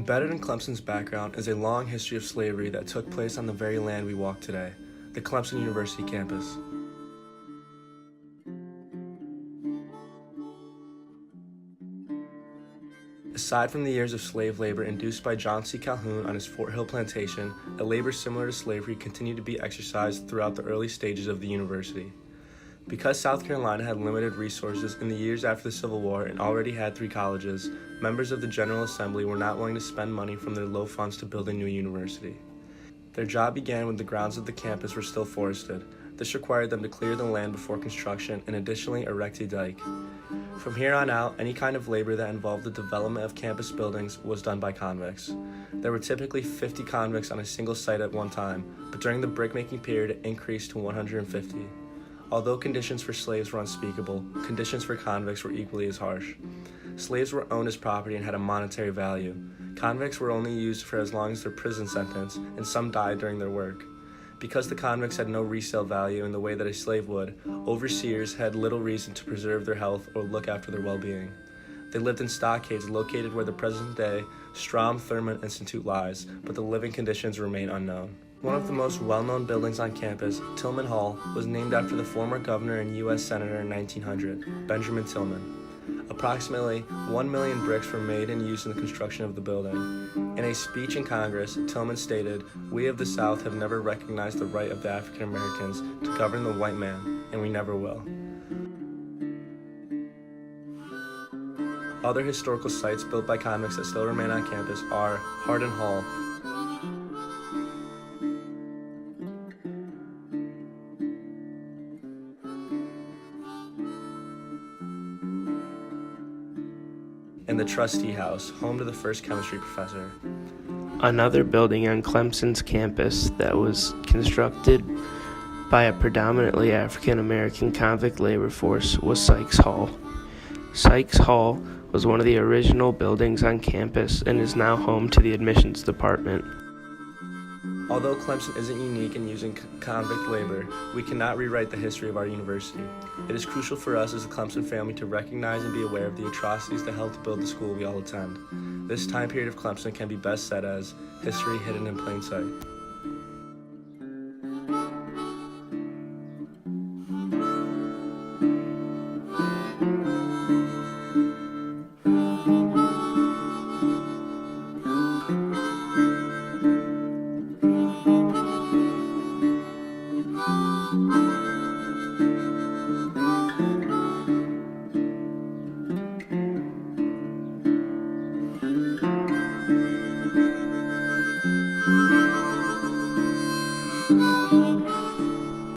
Embedded in Clemson's background is a long history of slavery that took place on the very land we walk today, the Clemson University campus. Aside from the years of slave labor induced by John C. Calhoun on his Fort Hill plantation, a labor similar to slavery continued to be exercised throughout the early stages of the university. Because South Carolina had limited resources in the years after the Civil War and already had 3 colleges, members of the General Assembly were not willing to spend money from their low funds to build a new university. Their job began when the grounds of the campus were still forested. This required them to clear the land before construction and additionally erect a dike. From here on out, any kind of labor that involved the development of campus buildings was done by convicts. There were typically 50 convicts on a single site at one time, but during the brickmaking period it increased to 150. Although conditions for slaves were unspeakable, conditions for convicts were equally as harsh. Slaves were owned as property and had a monetary value. Convicts were only used for as long as their prison sentence, and some died during their work. Because the convicts had no resale value in the way that a slave would, overseers had little reason to preserve their health or look after their well-being. They lived in stockades located where the present-day Strom Thurmond Institute lies, but the living conditions remain unknown. One of the most well-known buildings on campus, Tillman Hall, was named after the former governor and U.S. Senator in 1900, Benjamin Tillman. Approximately 1 million bricks were made and used in the construction of the building. In a speech in Congress, Tillman stated, "We of the South have never recognized the right of the African Americans to govern the white man, and we never will." Other historical sites built by convicts that still remain on campus are Hardin Hall, and the Trustee House, home to the first chemistry professor. Another building on Clemson's campus that was constructed by a predominantly African American convict labor force was Sykes Hall. Sykes Hall was one of the original buildings on campus and is now home to the admissions department. Although Clemson isn't unique in using convict labor, we cannot rewrite the history of our university. It is crucial for us as a Clemson family to recognize and be aware of the atrocities that helped build the school we all attend. This time period of Clemson can be best said as history hidden in plain sight.